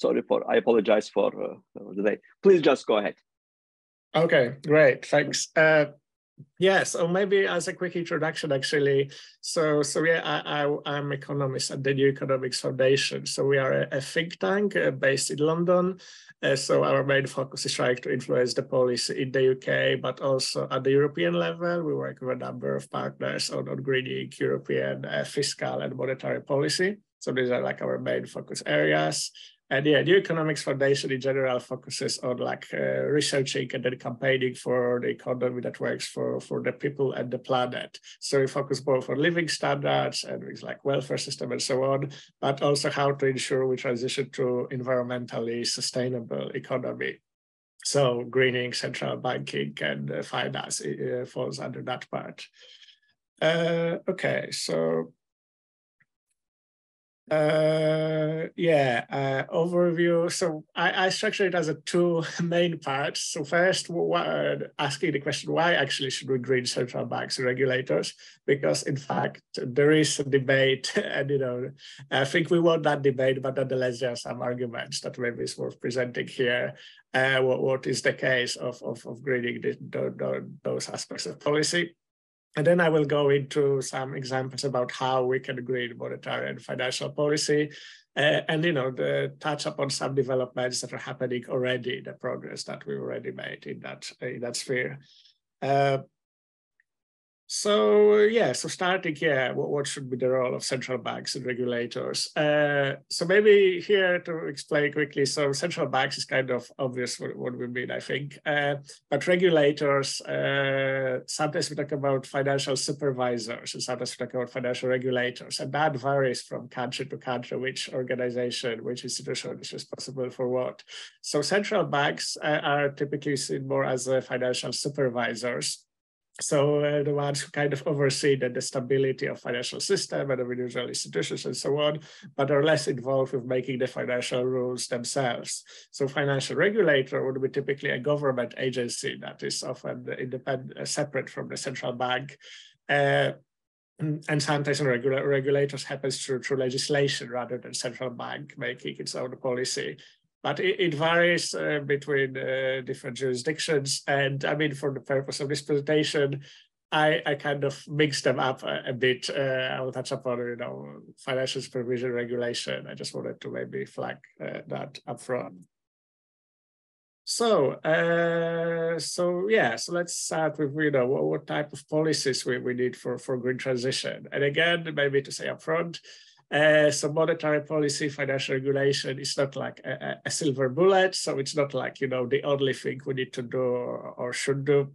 I apologize for the delay. Please just go ahead. Okay, great, thanks. Yeah, so maybe as a quick introduction, actually, I'm economist at the New Economics Foundation. So we are a think tank based in London. So our main focus is trying to influence the policy in the UK, but also at the European level. We work with a number of partners on greening European fiscal and monetary policy. So these are like our main focus areas. And yeah, the Economics Foundation in general focuses on like researching and then campaigning for the economy that works for the people and the planet. So we focus both on living standards and things like welfare system and so on, but also how to ensure we transition to environmentally sustainable economy. So greening, central banking, and finance falls under that part. Okay, so overview. So I structured it as two main parts. So first, asking the question, why actually should we green central banks and regulators? Because in fact, there is a debate, and I think we won that debate, but nonetheless, there are some arguments that maybe is worth presenting here. What is the case of greening those aspects of policy? And then I will go into some examples about how we can green monetary and financial policy, and touch upon some developments that are happening already, the progress that we already made in that sphere. So starting here, what should be the role of central banks and regulators? So maybe here to explain quickly, so central banks is kind of obvious what we mean, I think. But regulators, sometimes we talk about financial supervisors and sometimes we talk about financial regulators. And that varies from country to country, which organization, which institution is responsible for what. So central banks are typically seen more as financial supervisors. So the ones who kind of oversee the stability of financial system and individual institutions and so on, but are less involved with making the financial rules themselves. So financial regulator would be typically a government agency that is often independent, separate from the central bank. And sometimes regulators happens through legislation rather than central bank making its own policy. But it varies between different jurisdictions. And I mean, for the purpose of this presentation, I kind of mixed them up a bit. I will touch upon, financial supervision regulation. I just wanted to maybe flag that up front. So let's start with, what type of policies we need for green transition. And again, maybe to say up front, so monetary policy, financial regulation is not like a silver bullet. So it's not like, the only thing we need to do or should do.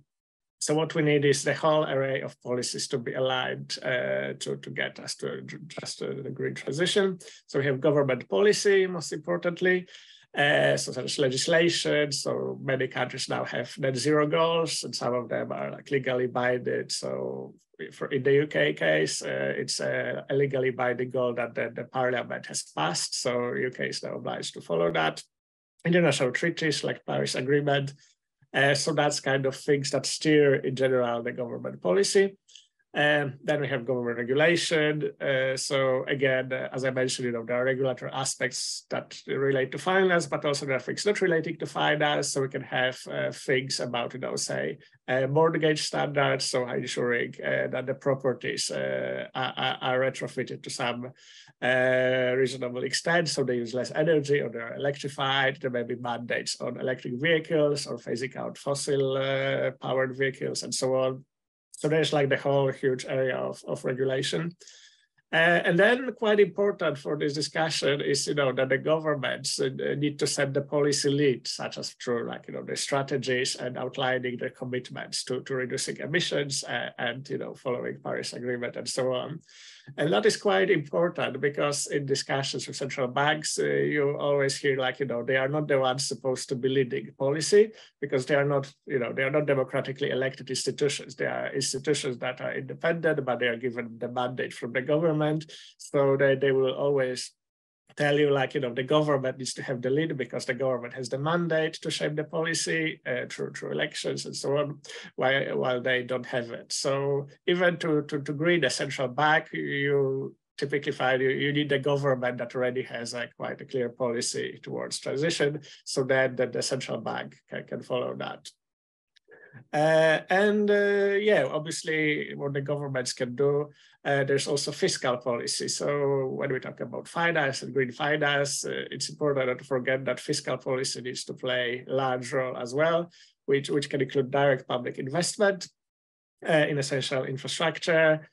So what we need is the whole array of policies to be aligned to get us to just the green transition. So we have government policy, most importantly. So such legislation. So many countries now have net zero goals, and some of them are like legally binding. So in the UK case, it's a legally binding goal that the Parliament has passed. So UK is now obliged to follow that. International treaties like Paris Agreement. So that's kind of things that steer in general the government policy. Then we have government regulation. So again, as I mentioned, there are regulatory aspects that relate to finance, but also there are things not relating to finance. So we can have things about, say, mortgage standards, so ensuring that the properties are retrofitted to some reasonable extent, so they use less energy or they're electrified. There may be mandates on electric vehicles or phasing out fossil powered vehicles and so on. So there's like the whole huge area of regulation. And then quite important for this discussion is, that the governments need to set the policy lead, such as through the strategies and outlining their commitments to reducing emissions and, following Paris Agreement and so on. And that is quite important because in discussions with central banks, you always hear they are not the ones supposed to be leading policy because they are not, they are not democratically elected institutions. They are institutions that are independent, but they are given the mandate from the government. So they will always tell you the government needs to have the lead because the government has the mandate to shape the policy through elections and so on, while they don't have it. So even to green a central bank, you typically find you need a government that already has quite a clear policy towards transition, so that the central bank can follow that. Yeah, obviously what the governments can do, there's also fiscal policy. So when we talk about finance and green finance, it's important not to forget that fiscal policy needs to play a large role as well, which can include direct public investment in essential infrastructure.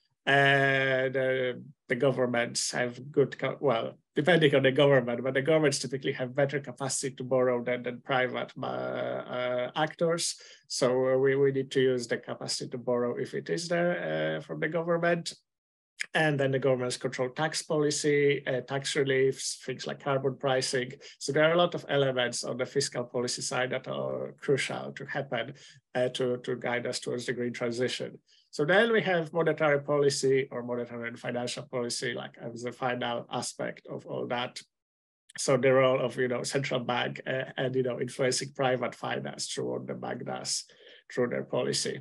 The governments have good, well, depending on the government, but the governments typically have better capacity to borrow than private actors. So we need to use the capacity to borrow if it is there from the government. And then the governments control tax policy, tax reliefs, things like carbon pricing. So there are a lot of elements on the fiscal policy side that are crucial to happen to guide us towards the green transition. So then we have monetary policy, or monetary and financial policy, like as the final aspect of all that. So the role of central bank and influencing private finance through what the bank does through their policy.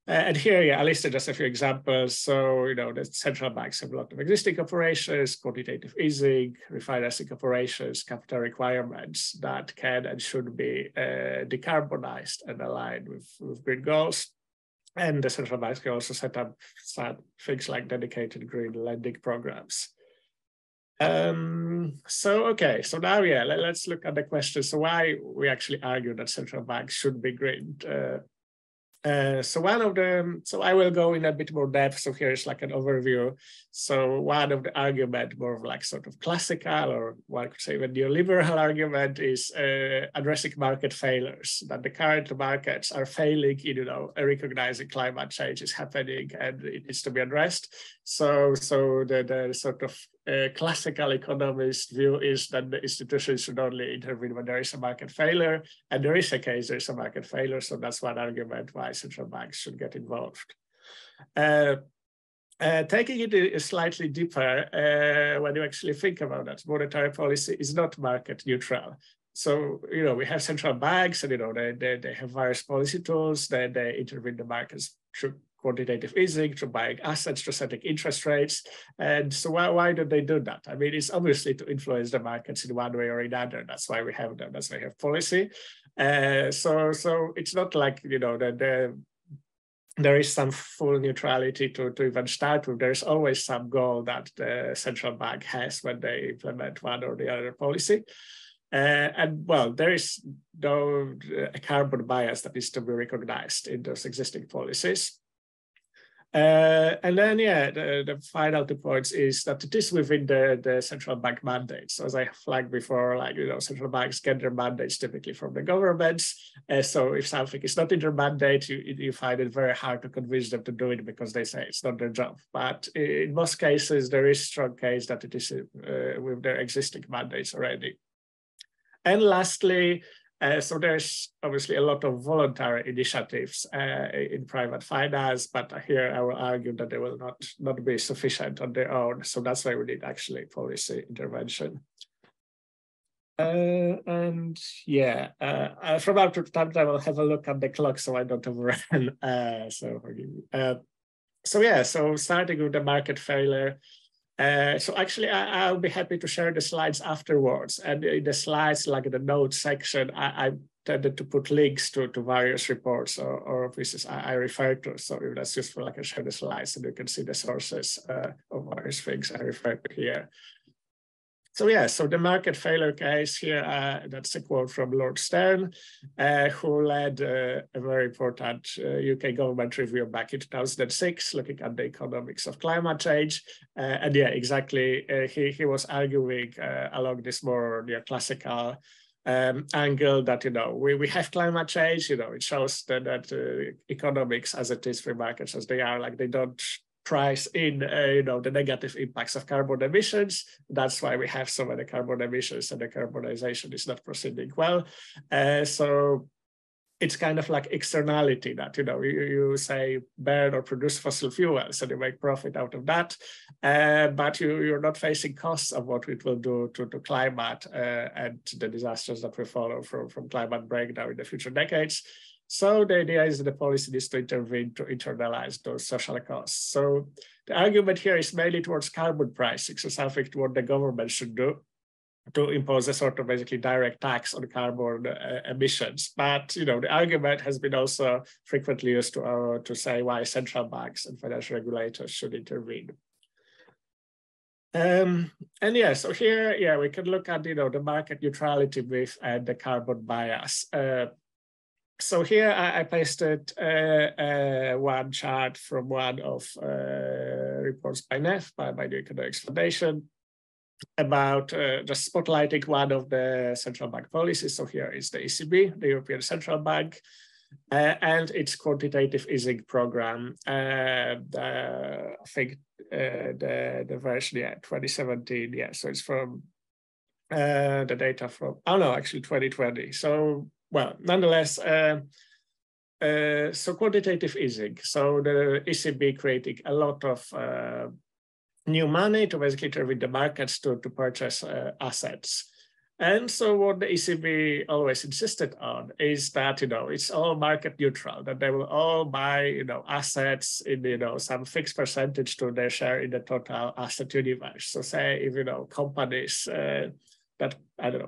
And here, yeah, I listed just a few examples. So, the central banks have a lot of existing operations, quantitative easing, refinancing operations, capital requirements that can and should be decarbonized and aligned with green goals. And the central banks can also set up things like dedicated green lending programs. So now, yeah, let's look at the question. So why we actually argue that central banks should be green. So I will go in a bit more depth. So here's like an overview. So one of the argument, more of like sort of classical, or one could say even neoliberal argument, is addressing market failures, that the current markets are failing in, recognizing climate change is happening and it needs to be addressed. So the sort of classical economist view is that the institutions should only intervene when there is a market failure, and there is a case there's a market failure. So that's one argument why central banks should get involved. Taking it slightly deeper, when you actually think about that, monetary policy is not market neutral. So, we have central banks and, they have various policy tools, they intervene in the markets through quantitative easing, through buying assets, through setting interest rates. And so why do they do that? I mean, it's obviously to influence the markets in one way or another. That's why we have them. That's why we have policy. So it's not like, that there is some full neutrality to even start with. There's always some goal that the central bank has when they implement one or the other policy. And well, there is no carbon bias that is to be recognized in those existing policies. And then, yeah, the final 2 points is that it is within the central bank mandates. So as I flagged before, central banks get their mandates typically from the governments. So if something is not in their mandate, you find it very hard to convince them to do it because they say it's not their job. But in most cases, there is a strong case that it is with their existing mandates already. And lastly, so there's obviously a lot of voluntary initiatives in private finance, but here I will argue that they will not be sufficient on their own. So that's why we need actually policy intervention. And yeah, from time to time I will have a look at the clock so I don't overrun. So forgive me. So starting with the market failure. So actually, I'll be happy to share the slides afterwards. And in the slides, like the notes section, I tended to put links to various reports or pieces I refer to. So if that's useful, I can share the slides and you can see the sources of various things I refer to here. So yeah, so the market failure case here, that's a quote from Lord Stern, who led a very important UK government review back in 2006, looking at the economics of climate change. And yeah, exactly, he was arguing along this more classical angle that, we have climate change, it shows that economics as it is, free markets as they are, they don't price in, the negative impacts of carbon emissions. That's why we have so many carbon emissions and the carbonization is not proceeding well. So it's kind of like externality that, you say burn or produce fossil fuels and you make profit out of that, but you're not facing costs of what it will do to climate and the disasters that will follow from climate breakdown in the future decades. So the idea is that the policy needs to intervene to internalize those social costs. So the argument here is mainly towards carbon pricing, so something to what the government should do to impose a sort of basically direct tax on carbon emissions. But the argument has been also frequently used to say why central banks and financial regulators should intervene. And yeah, so here, we can look at the market neutrality myth and the carbon bias. So here I pasted one chart from one of reports by NEF, by the Economics Foundation, about just spotlighting one of the central bank policies. So here is the ECB, the European Central Bank, and its quantitative easing program. I think the version, 2017, so it's from the data from, actually 2020. So, well, nonetheless, so quantitative easing. So the ECB creating a lot of new money to basically intervene the markets to purchase assets. And so what the ECB always insisted on is that, it's all market neutral, that they will all buy, assets in, some fixed percentage to their share in the total asset universe. So say if, companies that,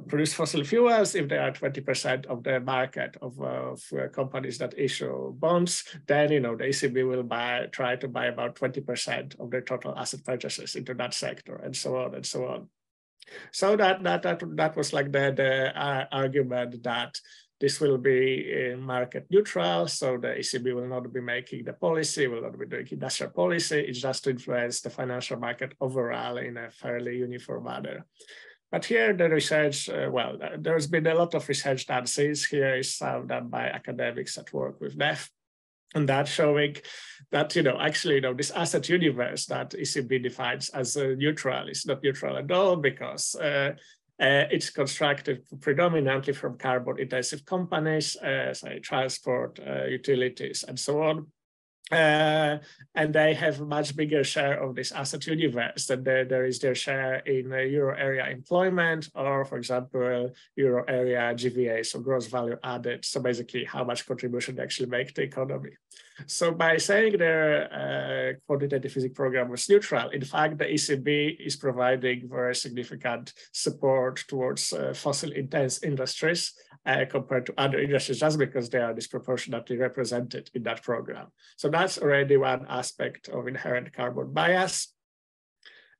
produce fossil fuels, if they are 20% of the market of companies that issue bonds, then, the ECB will try to buy about 20% of their total asset purchases into that sector, and so on and so on. So that was like the argument that this will be market neutral. So the ECB will not be making the policy, will not be doing industrial policy. It's just to influence the financial market overall in a fairly uniform manner. But here the research, there's been a lot of research done since. Here is some done by academics that work with NEF. And that showing that, actually, this asset universe that ECB defines as neutral is not neutral at all, because it's constructed predominantly from carbon-intensive companies, say transport, utilities, and so on. And they have a much bigger share of this asset universe than there is their share in euro area employment, or, for example, euro area GVA, so gross value added. So basically, how much contribution they actually make to the economy. So by saying their quantitative easing program was neutral, in fact, the ECB is providing very significant support towards fossil-intense industries compared to other industries, just because they are disproportionately represented in that program. So that's already one aspect of inherent carbon bias.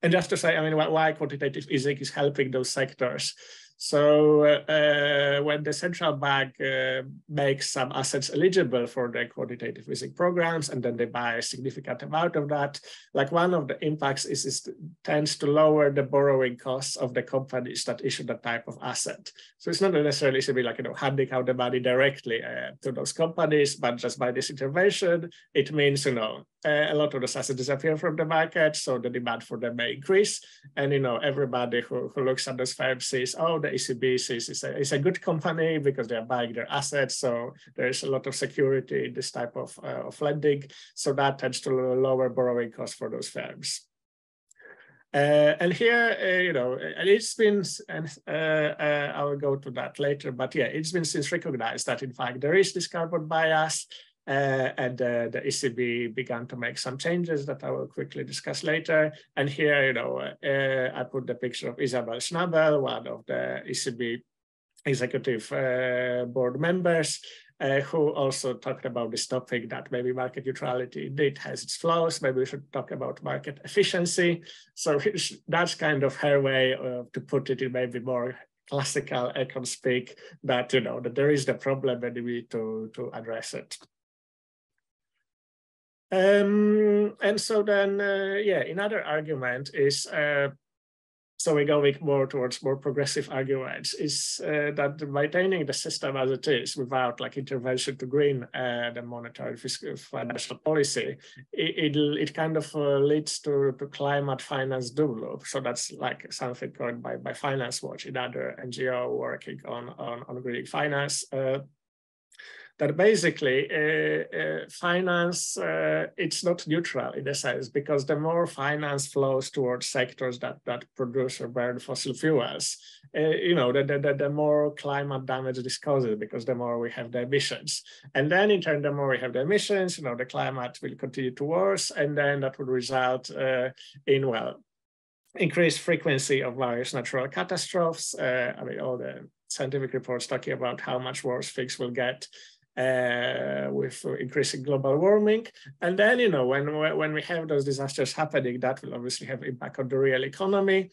And just to say, why quantitative easing is helping those sectors. So when the central bank makes some assets eligible for the quantitative easing programs, and then they buy a significant amount of that, like one of the impacts is tends to lower the borrowing costs of the companies that issue that type of asset. So it's not necessarily to be like, handing out the money directly to those companies, but just by this intervention, it means, a lot of those assets disappear from the market, so the demand for them may increase. And, everybody who looks at those firms says, oh, the ECB says it's a good company because they are buying their assets. So there's a lot of security in this type of lending. So that tends to lower borrowing costs for those firms. And here, and it's been, and I will go to that later, but it's been since recognized that in fact there is this carbon bias. And the ECB began to make some changes that I will quickly discuss later. And here, I put the picture of Isabel Schnabel, one of the ECB executive board members, who also talked about this topic that maybe market neutrality indeed has its flaws. Maybe we should talk about market efficiency. So that's kind of her way to put it in maybe more classical econ speak, that, that there is the problem and we need to address it. And so then, another argument is, so we're going more towards more progressive arguments, is that maintaining the system as it is without like intervention to green the monetary fiscal financial policy, it kind of leads to climate finance doom loop. So that's like something coined by Finance Watch, another NGO working on green finance. that basically finance, it's not neutral in a sense, because the more finance flows towards sectors that produce or burn fossil fuels, the more climate damage this causes, because the more we have the emissions. And then in turn, the more we have the emissions, the climate will continue to worsen, and then that would result in, well, increased frequency of various natural catastrophes. I mean, all the scientific reports talking about how much worse things will get with increasing global warming. And then, when we have those disasters happening, that will obviously have impact on the real economy.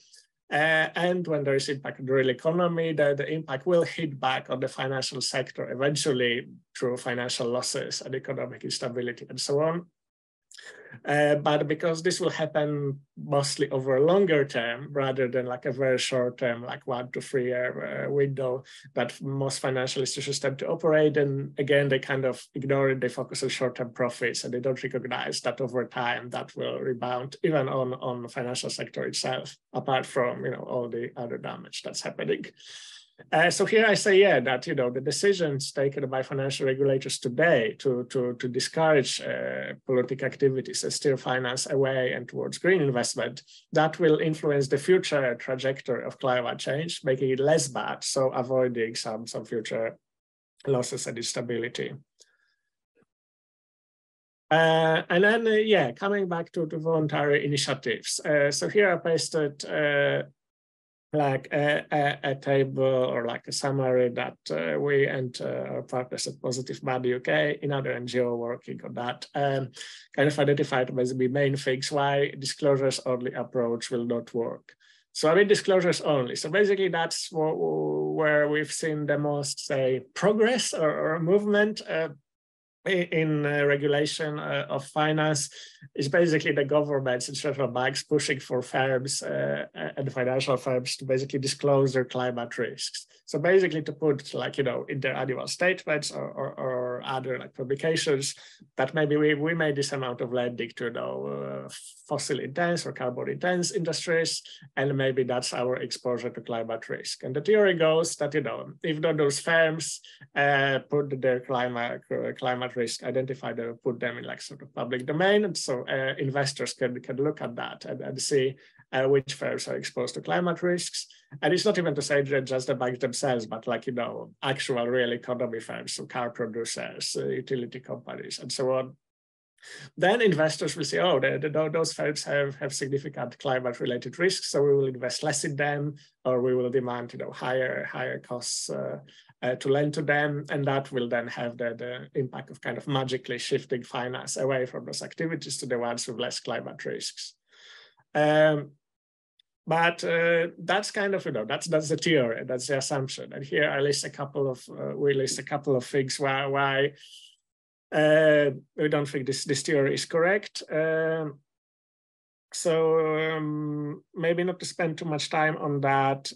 And when there is impact on the real economy, the impact will hit back on the financial sector eventually through financial losses and economic instability and so on. But because this will happen mostly over a longer term rather than like a very short term, like 1 to 3 year window that most financial institutions tend to operate, and again, they kind of ignore it, they focus on short-term profits, and they don't recognize that over time that will rebound even on the financial sector itself, apart from all the other damage that's happening. So here I say, that the decisions taken by financial regulators today to discourage polluting activities and steer finance away and towards green investment, that will influence the future trajectory of climate change, making it less bad, so avoiding some future losses and instability. And then, coming back to the voluntary initiatives. So here I pasted like a table or like a summary that we and our partners at Positive Body UK, another NGO working on that, kind of identified as the main things why disclosures only approach will not work. So I mean disclosures only. So basically that's where we've seen the most, say, progress or movement in regulation of finance is basically the governments and central banks pushing for firms and financial firms to basically disclose their climate risks. So basically to put like, in their annual statements or other like publications that maybe we made this amount of lending to fossil intense or carbon intense industries, and maybe that's our exposure to climate risk. And the theory goes that, if those firms put their climate risk, identify them, put them in like sort of public domain, and so investors can look at that and see which firms are exposed to climate risks. And it's not even to say that just the banks themselves, but like, actual real economy firms, so car producers, utility companies, and so on. Then investors will say, oh, those firms have significant climate-related risks, so we will invest less in them, or we will demand, higher costs to lend to them, and that will then have the impact of kind of magically shifting finance away from those activities to the ones with less climate risks. But that's kind of, that's the theory, that's the assumption. And here I list a couple of things why we don't think this theory is correct. So maybe not to spend too much time on that.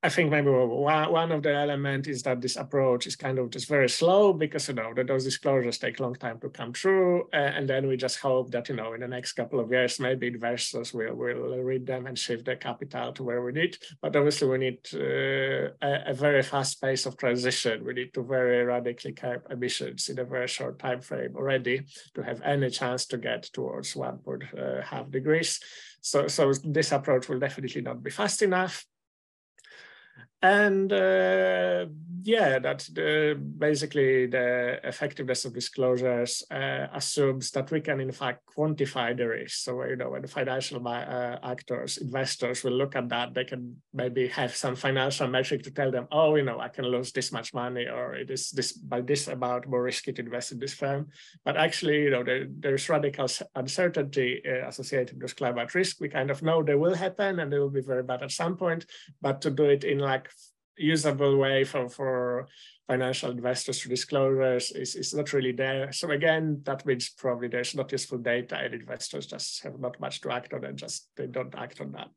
I think maybe one of the elements is that this approach is kind of just very slow because, that those disclosures take a long time to come through. And then we just hope that, in the next couple of years, maybe investors will read them and shift their capital to where we need. But obviously we need a very fast pace of transition. We need to very radically curb emissions in a very short time frame already to have any chance to get towards 1.5 degrees. So this approach will definitely not be fast enough. And that's basically the effectiveness of disclosures assumes that we can in fact quantify the risk. So when the financial actors, investors will look at that, they can maybe have some financial metric to tell them, oh, I can lose this much money, or it is by this amount more risky to invest in this firm. But actually, there's radical uncertainty associated with climate risk. We kind of know they will happen and they will be very bad at some point, but to do it in like usable way for financial investors to disclosures is not really there. So again, that means probably there's not useful data and investors just have not much to act on and they don't act on that.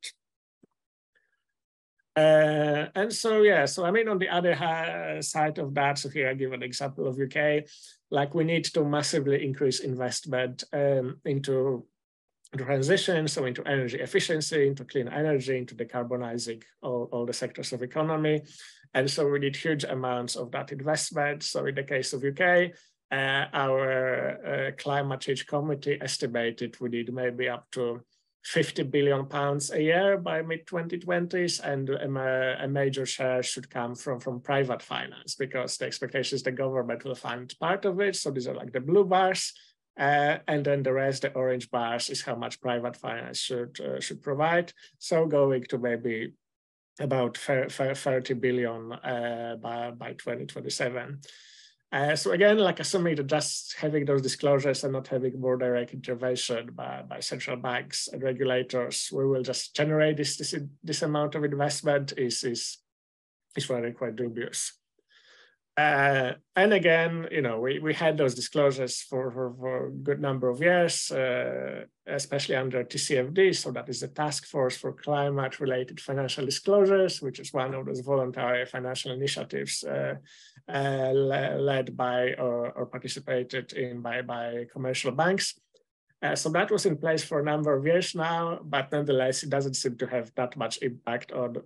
And so I mean, on the other side of that, so here I give an example of UK, like we need to massively increase investment into transition, so into energy efficiency, into clean energy, into decarbonizing all the sectors of economy. And so we did huge amounts of that investment. So in the case of UK, our climate change committee estimated we need maybe up to £50 billion a year by mid-2020s, and a major share should come from private finance, because the expectation is the government will fund part of it. So these are like the blue bars, and then the rest, the orange bars, is how much private finance should provide. So going to maybe about 30 billion by 2027. So again, like assuming that just having those disclosures and not having more direct intervention by central banks and regulators, we will just generate this amount of investment is really quite dubious. And again, you know, we had those disclosures for a good number of years, especially under TCFD. So that is the Task Force for Climate-Related Financial Disclosures, which is one of those voluntary financial initiatives led by or participated in by commercial banks. So that was in place for a number of years now, but nonetheless, it doesn't seem to have that much impact on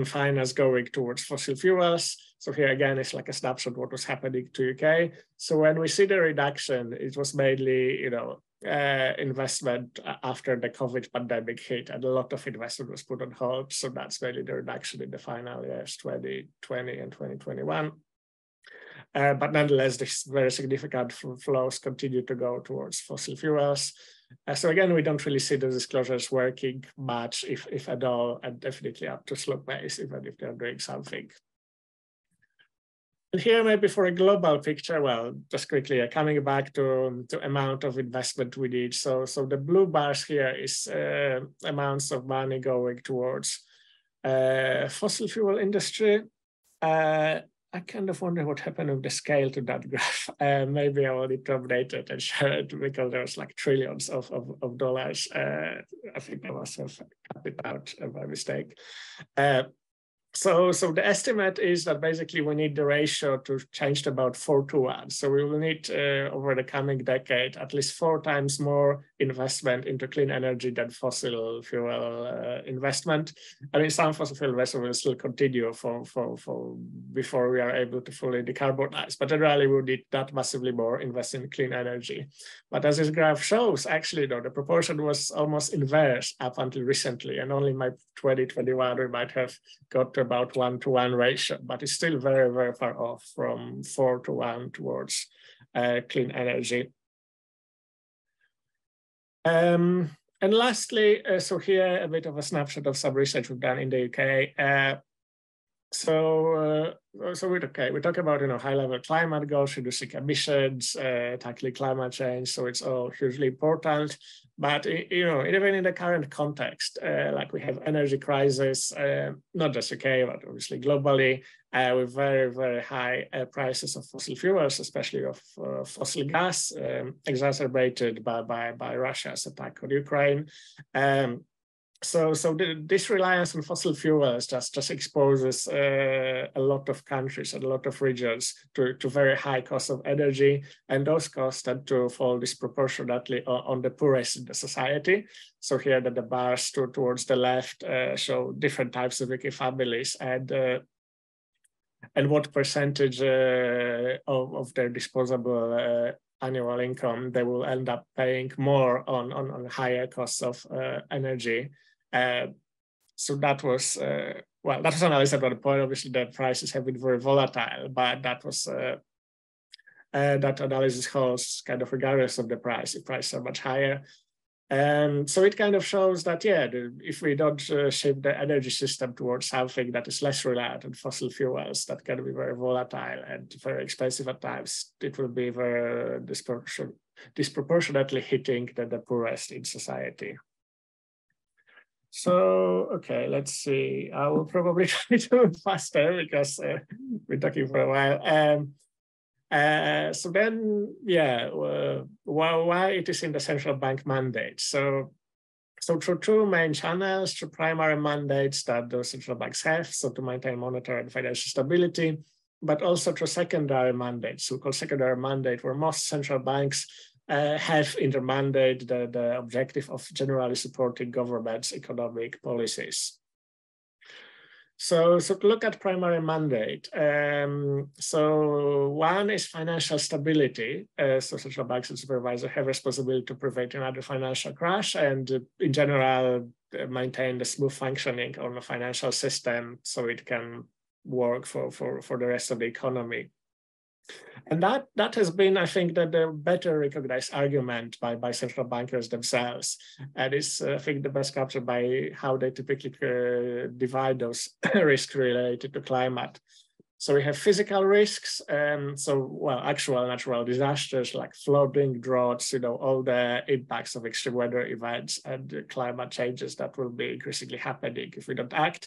finance going towards fossil fuels. So here again, it's like a snapshot of what was happening to UK. So when we see the reduction, it was mainly, you know, investment after the COVID pandemic hit, and a lot of investment was put on hold. So that's mainly the reduction in the final years, 2020 and 2021. But nonetheless, this very significant flows continue to go towards fossil fuels. So again, we don't really see the disclosures working much, if at all, and definitely up to slow pace, even if they're doing something. And here, maybe for a global picture, well, just quickly coming back to amount of investment we need. So the blue bars here is amounts of money going towards fossil fuel industry. I kind of wonder what happened with the scale to that graph. Maybe I will need to update it and share it, because there's like trillions of dollars. I think I must have cut it out by mistake. So the estimate is that basically we need the ratio to change to about 4:1. So we will need over the coming decade at least 4 times more investment into clean energy than fossil fuel investment. I mean, some fossil fuel investment will still continue for before we are able to fully decarbonize. But generally, we need that massively more invest in clean energy. But as this graph shows, actually, though, the proportion was almost inverse up until recently, and only by 2021 we might have got to about 1:1 ratio, but it's still very, very far off from 4:1 towards clean energy. And lastly, so here a bit of a snapshot of some research we've done in the UK. So we talk about, you know, high-level climate goals, reducing emissions, tackling climate change. So it's all hugely important. But, you know, even in the current context, like we have energy crisis, not just UK, but obviously globally, with very, very high prices of fossil fuels, especially of fossil gas, exacerbated by Russia's attack on Ukraine. So this reliance on fossil fuels just exposes a lot of countries and a lot of regions to very high costs of energy, and those costs tend to fall disproportionately on the poorest in the society. So here the bars towards the left show different types of UK families and what percentage of their disposable annual income they will end up paying more on higher costs of energy. So that was, well, that was analyzed at one point. Obviously, the prices have been very volatile, but that was, that analysis holds kind of regardless of the price, if prices are much higher. So it kind of shows that, yeah, if we don't shape the energy system towards something that is less reliant on fossil fuels, that can be very volatile and very expensive at times, it will be very disproportionately hitting the poorest in society. So, okay, let's see. I will probably try to move faster because we're talking for a while. So then, yeah, why it is in the central bank mandate? So through 2 main channels, through primary mandates that those central banks have, so to maintain monetary and financial stability, but also through secondary mandates, so-called secondary mandate, where most central banks have in their mandate the objective of generally supporting government's economic policies. So to look at primary mandate, so one is financial stability. So central banks and supervisors have responsibility to prevent another financial crash and in general maintain the smooth functioning of the financial system so it can work for the rest of the economy. And that has been, I think, the better recognized argument by central bankers themselves. And it's, I think, the best captured by how they typically divide those risks related to climate. So we have physical risks, actual natural disasters like flooding, droughts, all the impacts of extreme weather events and climate changes that will be increasingly happening if we don't act,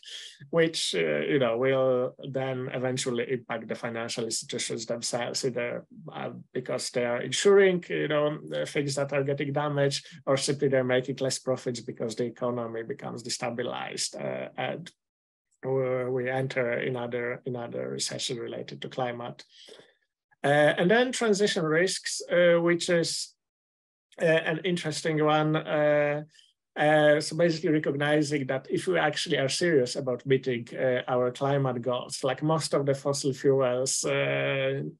which, will then eventually impact the financial institutions themselves, either because they are insuring, the things that are getting damaged, or simply they're making less profits because the economy becomes destabilized and we enter another recession related to climate. And then transition risks, which is an interesting one. So basically recognizing that if we actually are serious about meeting our climate goals, like most of the fossil fuels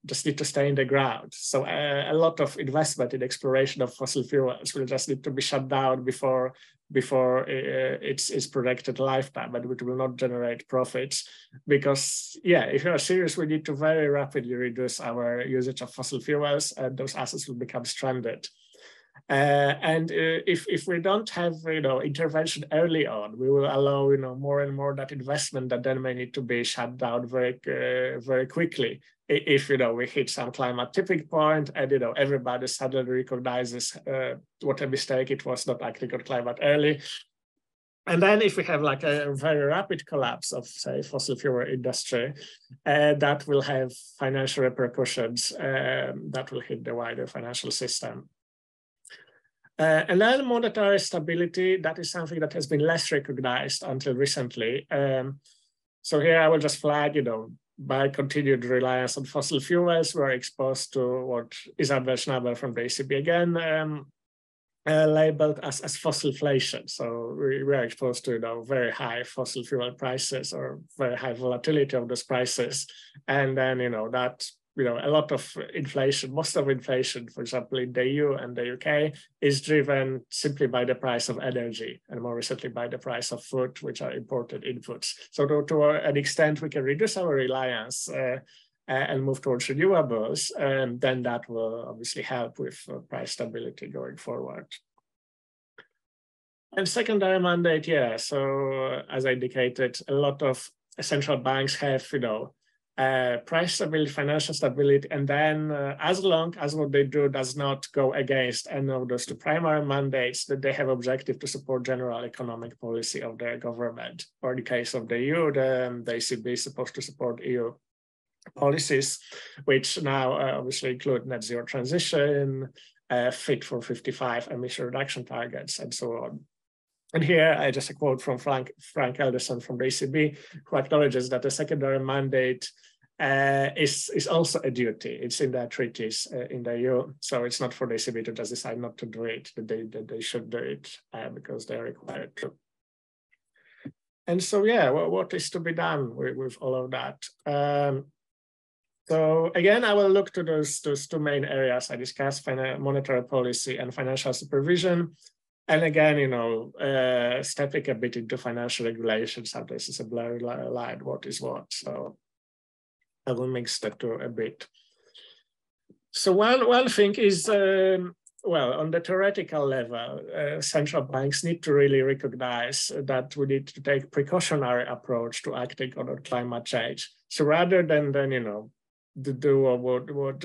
just need to stay in the ground. So a lot of investment in exploration of fossil fuels will just need to be shut down before its projected lifetime, and it will not generate profits. Because, if you are serious, we need to very rapidly reduce our usage of fossil fuels, and those assets will become stranded. And if we don't have intervention early on, we will allow more and more that investment that then may need to be shut down very quickly. If we hit some climate tipping point and everybody suddenly recognizes what a mistake it was not acting on climate early. And then if we have like a very rapid collapse of, say, fossil fuel industry, that will have financial repercussions that will hit the wider financial system. And then monetary stability, that is something that has been less recognized until recently. So here I will just flag, by continued reliance on fossil fuels, we're exposed to what is unmentionable from the ECB again, labeled as fossilflation. So we are exposed to very high fossil fuel prices or very high volatility of those prices. And then, that a lot of inflation, most of inflation, for example, in the EU and the UK, is driven simply by the price of energy, and more recently by the price of food, which are imported inputs. So to an extent, we can reduce our reliance and move towards renewables, and then that will obviously help with price stability going forward. And secondary mandate, so as I indicated, a lot of central banks have, price stability, financial stability, and then as long as what they do does not go against any of those two primary mandates, that they have objective to support general economic policy of their government. Or in the case of the EU, the ECB is supposed to support EU policies, which now obviously include net zero transition, Fit for 55 emission reduction targets, and so on. And here, I just a quote from Frank Elderson from the ECB, who acknowledges that the secondary mandate is also a duty. It's in the treaties in the EU, so it's not for the ECB to just decide not to do it. That they should do it because they're required to. And so, what is to be done with all of that? So again, I will look to those two main areas I discussed: monetary policy and financial supervision. And again, stepping a bit into financial regulation, sometimes it's a blurry line, what is what. So I will mix the two a bit. So one thing is, on the theoretical level, central banks need to really recognize that we need to take precautionary approach to acting on climate change. So rather than to do what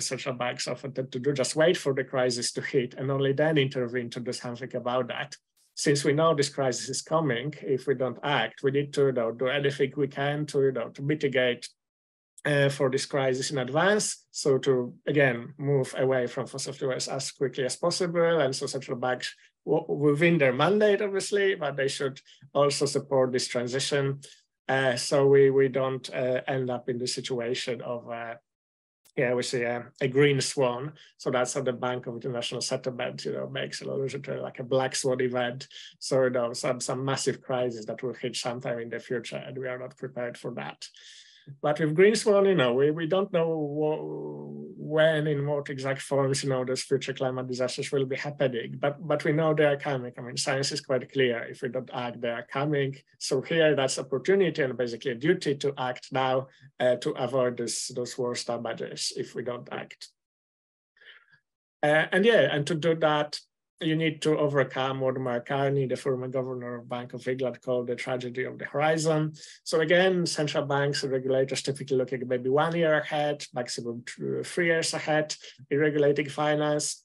central banks often tend to do, just wait for the crisis to hit and only then intervene to do something about that. Since we know this crisis is coming, if we don't act, we need to do anything we can to mitigate for this crisis in advance. So to, again, move away from fossil fuels as quickly as possible. And so central banks within their mandate, obviously, but they should also support this transition. So we don't end up in the situation of here we see a green swan. So that's how the Bank of International Settlement, makes allusion to like a black swan event. So, some massive crisis that will hit sometime in the future, and we are not prepared for that. But with green swan, we don't know when, in what exact forms, those future climate disasters will be happening. But we know they are coming. I mean, science is quite clear. If we don't act, they are coming. So here, that's opportunity and basically a duty to act now to avoid those worst damages if we don't act. And to do that, you need to overcome what Mark Carney, the former governor of Bank of England, called the tragedy of the horizon. So again, central banks and regulators typically looking maybe 1 year ahead, maximum 3 years ahead in regulating finance.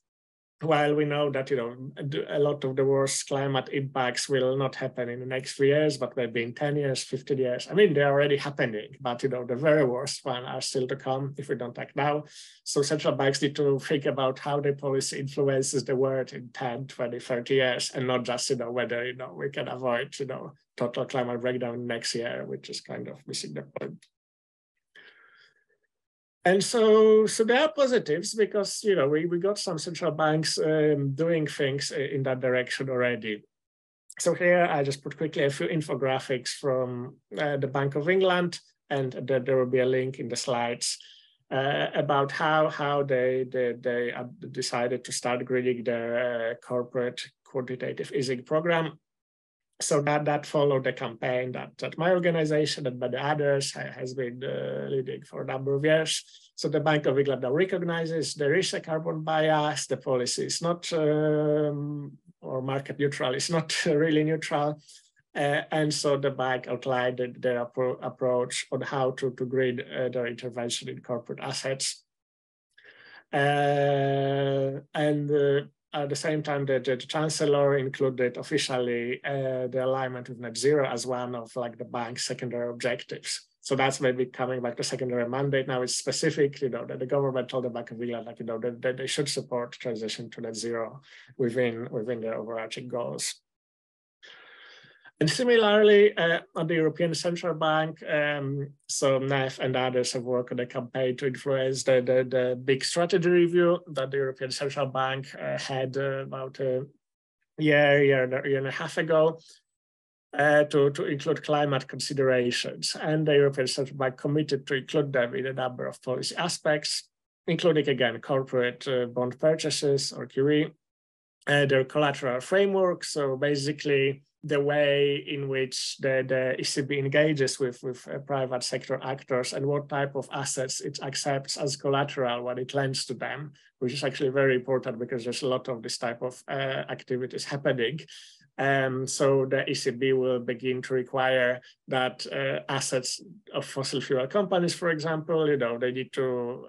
While we know that a lot of the worst climate impacts will not happen in the next 3 years, but maybe in 10 years, 15 years. I mean, they're already happening, but the very worst one are still to come if we don't act now. So central banks need to think about how their policy influences the world in 10, 20, 30 years, and not just whether we can avoid total climate breakdown next year, which is kind of missing the point. And so there are positives because, we got some central banks doing things in that direction already. So here I just put quickly a few infographics from the Bank of England, and there will be a link in the slides about how they decided to start greening their corporate quantitative easing program. So that followed the campaign that my organization and many others has been leading for a number of years. So the Bank of England now recognizes there is a carbon bias. The policy is not, or market neutral, is not really neutral. And so the bank outlined their approach on how to green their intervention in corporate assets. At the same time, the chancellor included officially the alignment with net zero as one of the bank's secondary objectives. So that's maybe coming back to secondary mandate. Now it's specific, that the government told the Bank of England, that they should support transition to net zero within their overarching goals. And similarly, at the European Central Bank, so NEF and others have worked on a campaign to influence the big strategy review that the European Central Bank had about a year and a half ago to include climate considerations. And the European Central Bank committed to include them in a number of policy aspects, including, again, corporate bond purchases, or QE, their collateral framework. So basically, the way in which the ECB engages with private sector actors and what type of assets it accepts as collateral when it lends to them, which is actually very important because there's a lot of this type of activities happening. So the ECB will begin to require that assets of fossil fuel companies, for example, they need to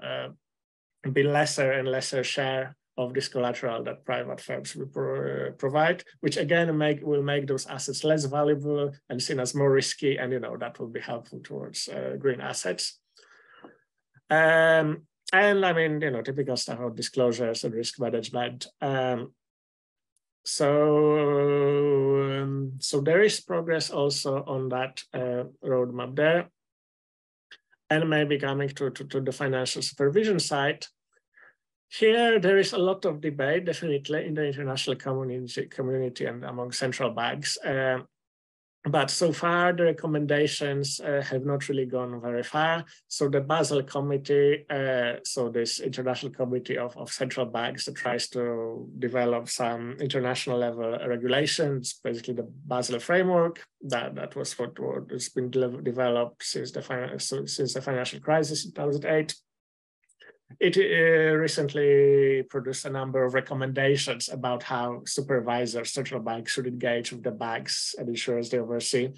be lesser and lesser share of this collateral that private firms will provide, which again will make those assets less valuable and seen as more risky, and that will be helpful towards green assets. And I mean, typical stuff of disclosures and risk management. So there is progress also on that roadmap there. And maybe coming to the financial supervision side. Here, there is a lot of debate, definitely, in the international community and among central banks. But so far, the recommendations have not really gone very far. So the Basel Committee, so this international committee of central banks that tries to develop some international level regulations, basically the Basel framework, that was what has been developed since the financial crisis in 2008. It recently produced a number of recommendations about how supervisors, central banks, should engage with the banks and insurers they oversee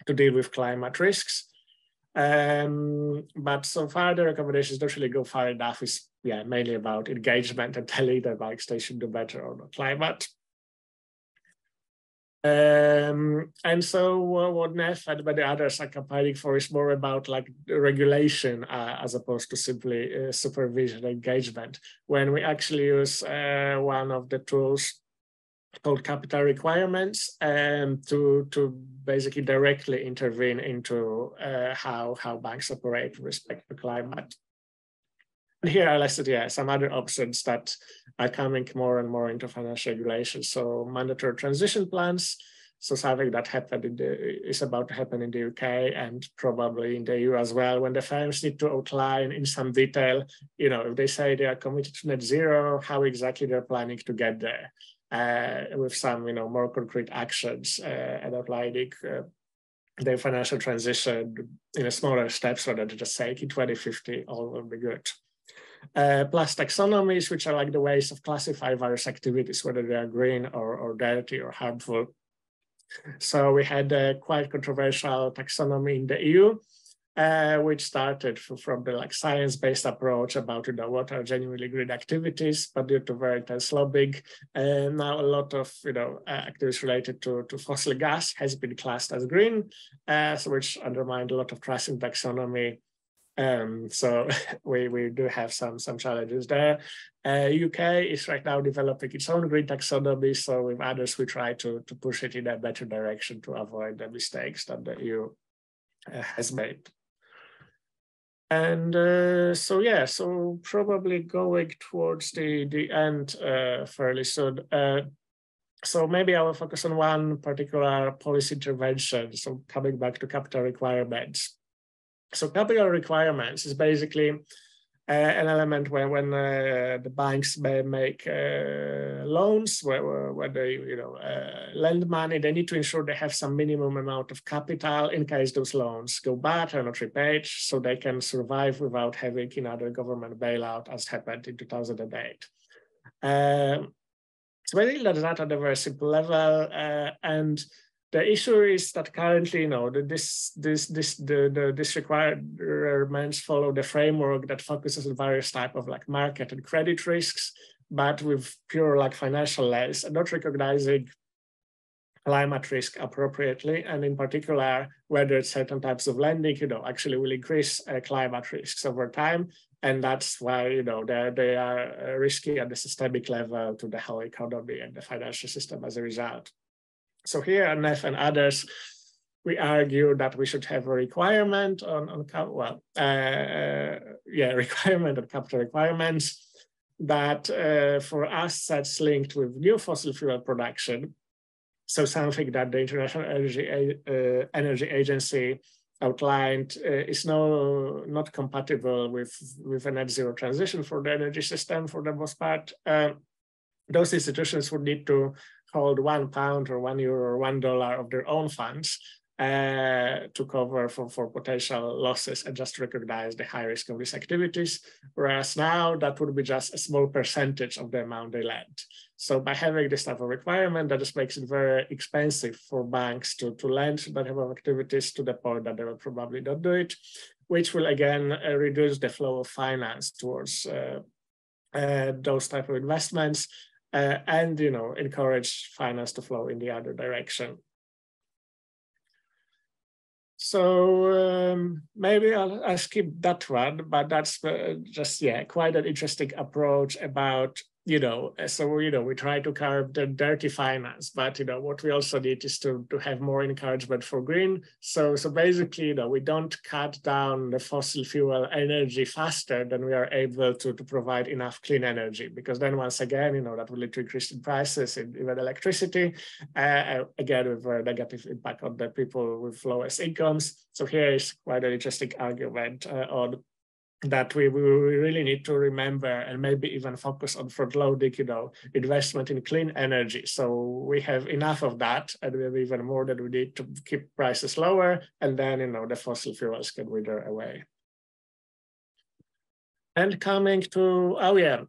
to deal with climate risks. But so far, the recommendations don't really go far enough. It's mainly about engagement and telling the banks they should do better on climate. And so what NEF and many others are campaigning for is more about regulation as opposed to simply supervision engagement. When we actually use one of the tools called capital requirements to basically directly intervene into how banks operate with respect to climate. here I listed some other options that are coming more and more into financial regulation. So mandatory transition plans. So something that happened is about to happen in the UK and probably in the EU as well, when the firms need to outline in some detail, if they say they are committed to net zero, how exactly they're planning to get there, with some, more concrete actions and outlining their financial transition in a smaller steps rather than just saying in 2050 all will be good. Plus taxonomies, which are like the ways of classifying various activities, whether they are green or dirty or harmful. So we had a quite controversial taxonomy in the EU, which started from the science-based approach about what are genuinely green activities, but due to very intense lobbying, now a lot of activities related to fossil gas has been classed as green, so which undermined a lot of trust in taxonomy. So we do have some challenges there. UK is right now developing its own green taxonomy, so with others we try to push it in a better direction to avoid the mistakes that the EU has made. And so probably going towards the end fairly soon. So maybe I will focus on one particular policy intervention, so coming back to capital requirements. So capital requirements is basically an element when the banks may make loans, where they lend money. They need to ensure they have some minimum amount of capital in case those loans go bad or not repaid, so they can survive without having another government bailout, as happened in 2008. So basically that's that at a very simple level, and the issue is that currently, this requirements follow the framework that focuses on various types of market and credit risks, but with pure financial lens and not recognizing climate risk appropriately, and in particular whether certain types of lending, actually will increase climate risks over time, and that's why they are risky at the systemic level to the whole economy and the financial system as a result. So here, NEF and others, we argue that we should have a requirement requirement on capital requirements that for assets linked with new fossil fuel production. So something that the International Energy Agency outlined is not compatible with a net zero transition for the energy system for the most part. Those institutions would need to hold £1 or €1 or $1 of their own funds to cover for potential losses and just recognize the high risk of these activities, whereas now that would be just a small percentage of the amount they lend. So by having this type of requirement, that just makes it very expensive for banks to lend that type of activities to the point that they will probably not do it, which will again reduce the flow of finance towards those type of investments. And encourage finance to flow in the other direction. So maybe I'll skip that one, but that's just quite an interesting approach about we try to curb the dirty finance, but what we also need is to have more encouragement for green. So basically, we don't cut down the fossil fuel energy faster than we are able to provide enough clean energy, because then once again, that will lead to increase in prices in even electricity, again with a negative impact on the people with lowest incomes. So here is quite an interesting argument on that we really need to remember and maybe even focus on front-loading, investment in clean energy. So we have enough of that, and we have even more that we need to keep prices lower, and then the fossil fuels can wither away. And coming to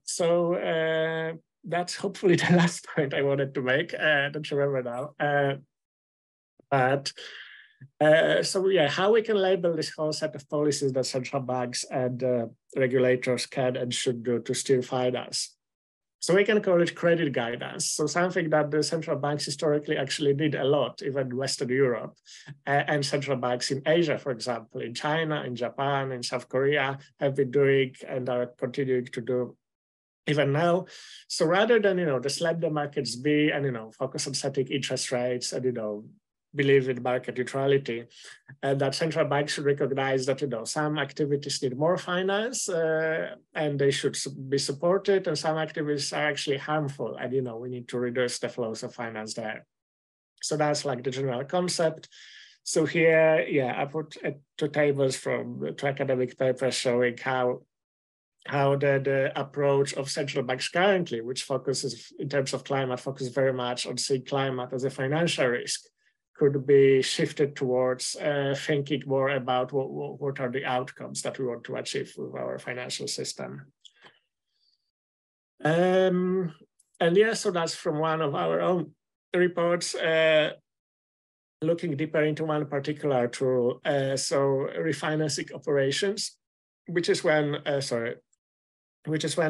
so that's hopefully the last point I wanted to make. I don't remember now, how we can label this whole set of policies that central banks and regulators can and should do to steer finance. So we can call it credit guidance. So something that the central banks historically actually did a lot, even in Western Europe, and central banks in Asia, for example, in China, in Japan, in South Korea, have been doing and are continuing to do even now. So rather than just let the markets be and focus on setting interest rates and believe in market neutrality, and that central banks should recognize that some activities need more finance and they should be supported, and some activities are actually harmful, and we need to reduce the flows of finance there. So that's like the general concept. So here, I put two tables from two academic papers showing how the approach of central banks currently, which focuses in terms of climate, focuses very much on seeing climate as a financial risk, could be shifted towards thinking more about what are the outcomes that we want to achieve with our financial system. And so that's from one of our own reports, looking deeper into one particular tool, so refinancing operations, which is when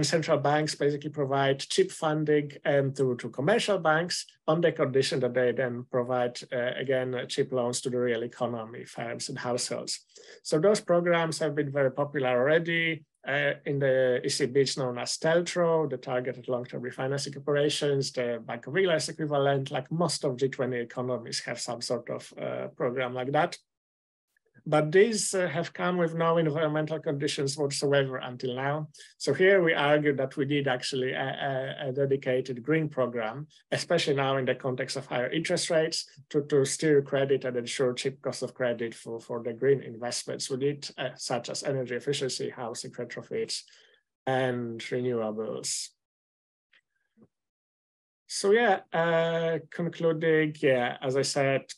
central banks basically provide cheap funding to commercial banks on the condition that they then provide, again, cheap loans to the real economy, firms and households. So those programs have been very popular already. In the ECB, it's known as TLTRO, the Targeted Long-Term Refinancing Operations, the Bank of England's equivalent. Like most of G20 economies have some sort of program like that. But these have come with no environmental conditions whatsoever until now. So here we argue that we need actually a dedicated green program, especially now in the context of higher interest rates, to steer credit and ensure cheap cost of credit for the green investments we need, such as energy efficiency, housing retrofits, and renewables. So concluding, as I said,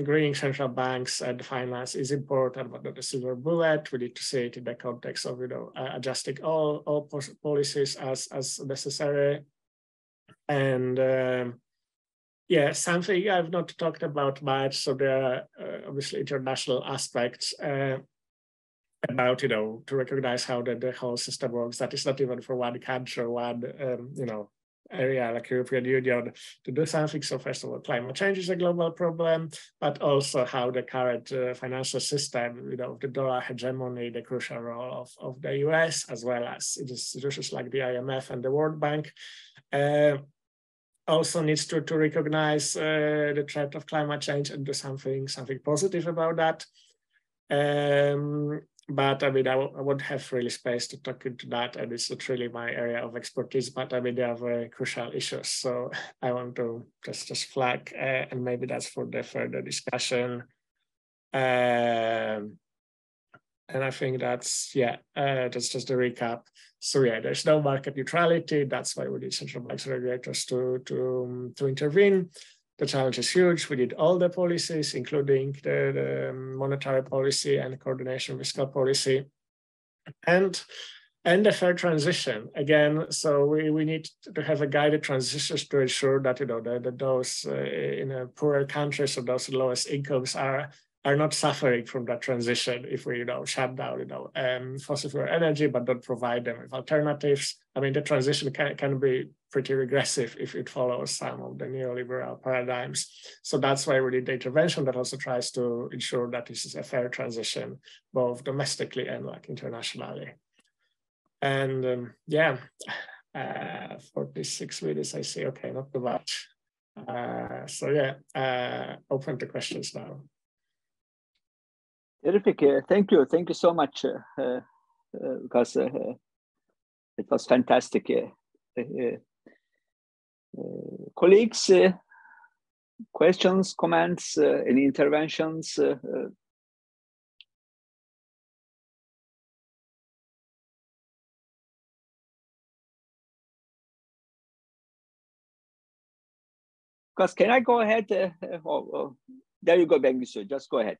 greening central banks and finance is important, but not a silver bullet. We need to see it in the context of adjusting all policies as necessary. And something I've not talked about much. So there are obviously international aspects about to recognize how the whole system works. That is not even for one country or one area like European Union to do something. So first of all, climate change is a global problem, but also how the current financial system, the dollar hegemony, the crucial role of the US, as well as institutions like the IMF and the World Bank, also needs to recognize the threat of climate change and do something positive about that. But I won't have really space to talk into that, and it's not really my area of expertise, but they are very crucial issues. So I want to just flag, and maybe that's for the further discussion. And I think that's just a recap. So there's no market neutrality. That's why we need central banks and regulators to intervene. The challenge is huge. We need all the policies, including the monetary policy and coordination fiscal policy, and a fair transition. Again, so we need to have a guided transition to ensure that that those in poorer countries or those lowest incomes are not suffering from that transition if we shut down fossil fuel energy but don't provide them with alternatives. The transition can be pretty regressive if it follows some of the neoliberal paradigms. So that's why we need the intervention that also tries to ensure that this is a fair transition, both domestically and internationally. And 46 minutes, I see. Okay, not too much. Open to questions now. Terrific. Thank you so much, because it was fantastic. Colleagues, questions, comments, any interventions? Because can I go ahead? There you go, Bengüsü. Just go ahead.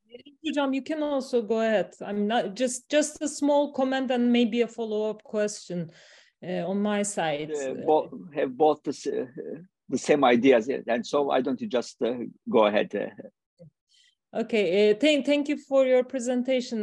Hocam, you can also go ahead. I'm not just a small comment and maybe a follow-up question on my side. Have both the same ideas, and so why don't you just go ahead? Okay, thank you for your presentation.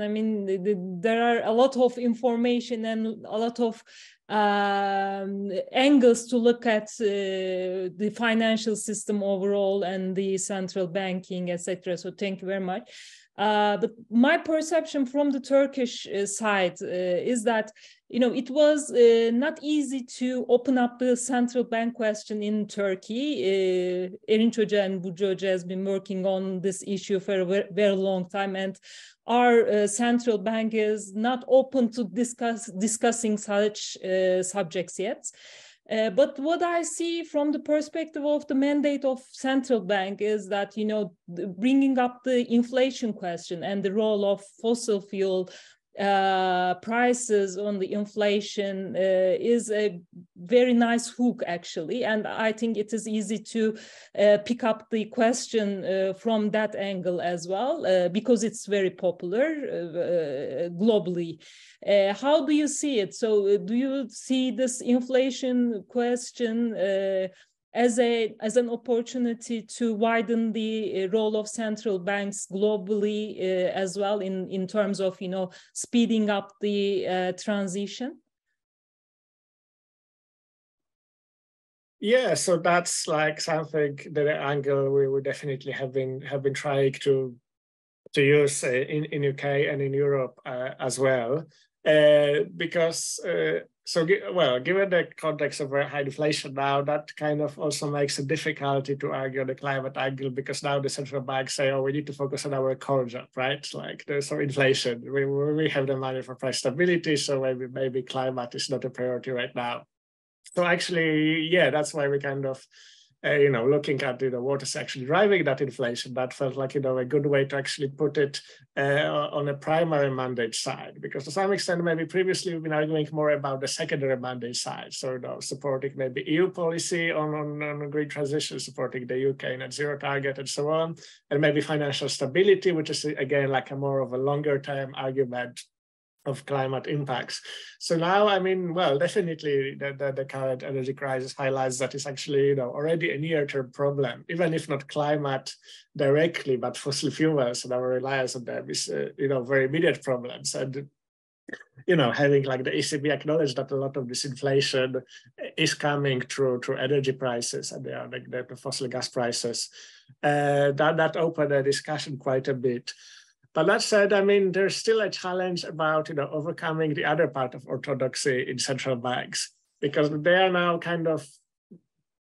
There are a lot of information and a lot of angles to look at the financial system overall and the central banking, etc. So thank you very much. But my perception from the Turkish side is that, it was not easy to open up the central bank question in Turkey. Erinç Hoca and Burcu Hoca has been working on this issue for a very long time, and our central bank is not open to discussing such subjects yet. But what I see from the perspective of the mandate of central bank is that, bringing up the inflation question and the role of fossil fuel prices on the inflation is a very nice hook, actually. And I think it is easy to pick up the question from that angle as well, because it's very popular globally. How do you see it? So do you see this inflation question as an opportunity to widen the role of central banks globally as well in terms of, speeding up the transition? Yeah, so that's like something, the angle we definitely have been trying to use in UK and in Europe as well, because given the context of very high inflation now, that kind of also makes it difficulty to argue the climate angle, because now the central banks say, oh, we need to focus on our core job, right? Like there's some inflation, we have the money for price stability, so maybe climate is not a priority right now. So actually, yeah, that's why we kind of, looking at what is actually driving that inflation, that felt like a good way to actually put it on a primary mandate side, because to some extent maybe previously we've been arguing more about the secondary mandate side, so supporting maybe EU policy on green transition, supporting the UK net zero target and so on, and maybe financial stability, which is again like a more of a longer term argument of climate impacts. So now, definitely the current energy crisis highlights that it's actually, already a near-term problem, even if not climate directly, but fossil fuels and our reliance on them is, very immediate problems. And, having like the ECB acknowledge that a lot of this inflation is coming through energy prices, and they are like the fossil gas prices, that opened the discussion quite a bit. But that said, there's still a challenge about, overcoming the other part of orthodoxy in central banks, because they are now kind of,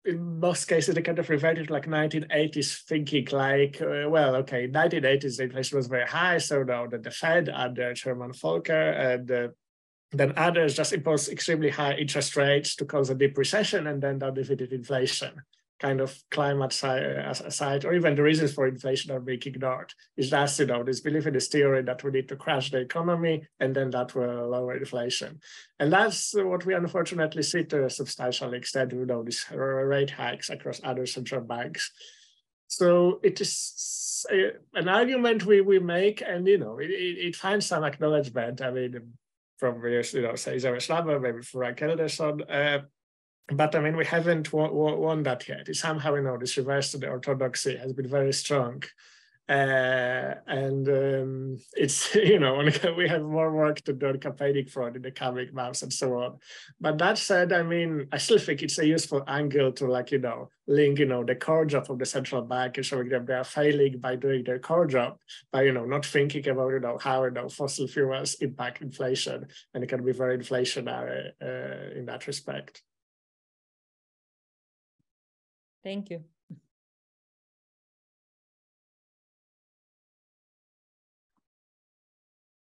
in most cases, they kind of reverted to like 1980s thinking, like, 1980s, the inflation was very high, so now the Fed under Chairman Volcker and then others just imposed extremely high interest rates to cause a deep recession, and then that defeated inflation. Kind of climate side, or even the reasons for inflation are being ignored. It's just, this belief in this theory that we need to crash the economy and then that will lower inflation. And that's what we unfortunately see to a substantial extent, these rate hikes across other central banks. So it is an argument we make, and, it finds some acknowledgement, from various, say, Zara Schlabber, maybe Frank Elderson, but we haven't won that yet. It's somehow, this reverse to the orthodoxy has been very strong. And it's, we have more work to do on campaigning fraud in the coming months and so on. But that said, I still think it's a useful angle to link, the core job of the central bank and showing them they are failing by doing their core job, by, not thinking about, how, fossil fuels impact inflation. And it can be very inflationary in that respect. Thank you.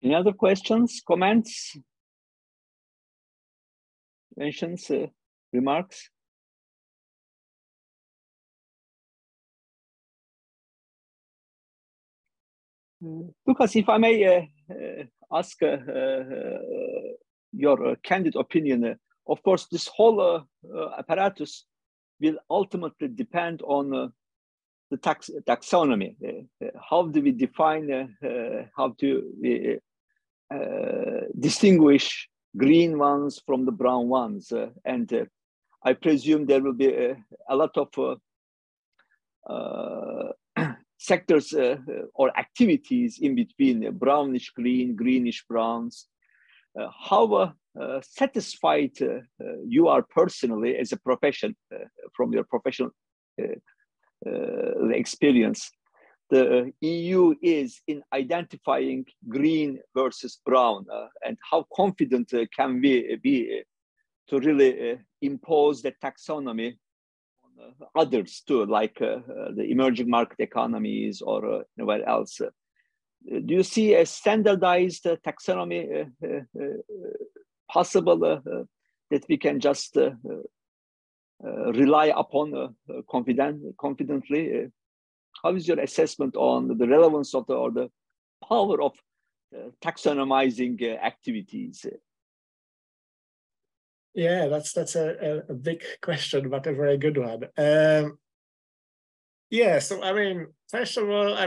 Any other questions, comments, mentions, remarks? Lukasz, if I may ask your candid opinion, of course, this whole apparatus will ultimately depend on the taxonomy. How do we define, how do we distinguish green ones from the brown ones? And I presume there will be a lot of sectors or activities in between brownish green, greenish browns. How satisfied you are personally as a profession from your professional experience the EU is in identifying green versus brown, and how confident can we be to really impose the taxonomy on others too, like the emerging market economies or anywhere else. Do you see a standardized taxonomy possible that we can just rely upon confidently? How is your assessment on the relevance of or the power of taxonomizing activities? Yeah, that's a big question, but a very good one. Yeah, so I mean, first of all, I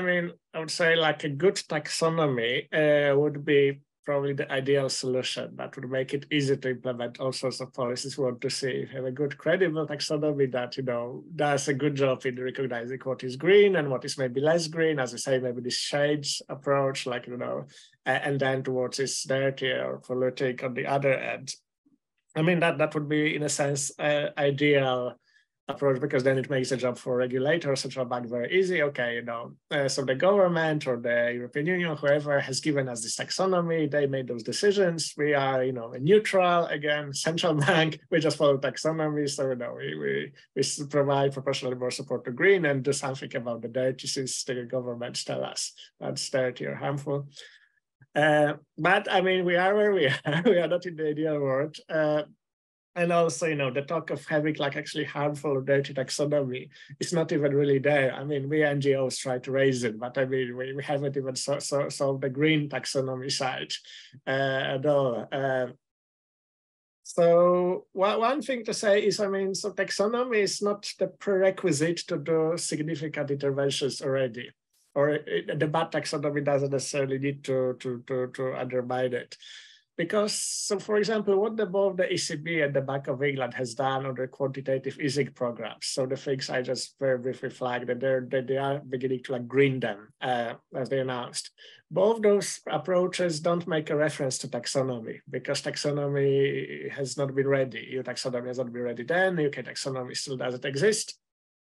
would say like a good taxonomy would be probably the ideal solution that would make it easy to implement all sorts of policies we want to see. If you have a good, credible taxonomy that, does a good job in recognizing what is green and what is maybe less green, as I say, maybe this shades approach, like, and then towards this dirty or polluting on the other end. That would be, in a sense, ideal approach, because then it makes the job for regulators, central bank, very easy. Okay, so the government or the European Union, whoever has given us this taxonomy, they made those decisions. We are, a neutral, again, central bank. We just follow taxonomy. So, we provide proportionally more support to green and do something about the dirty, since the governments tell us that's dirty or harmful. But we are where we are. We are not in the ideal world. And also, the talk of having like actually harmful or dirty taxonomy is not even really there. We NGOs try to raise it, but we haven't even solved the green taxonomy side at all. So one thing to say is, so taxonomy is not the prerequisite to do significant interventions already, or the bad taxonomy doesn't necessarily need to undermine it. Because, so for example, what both the ECB and the Bank of England has done on the quantitative easing programs, so the things I just very briefly flagged, that they are beginning to like green them, as they announced. Both those approaches don't make a reference to taxonomy, because taxonomy has not been ready. EU taxonomy has not been ready then, UK taxonomy still doesn't exist.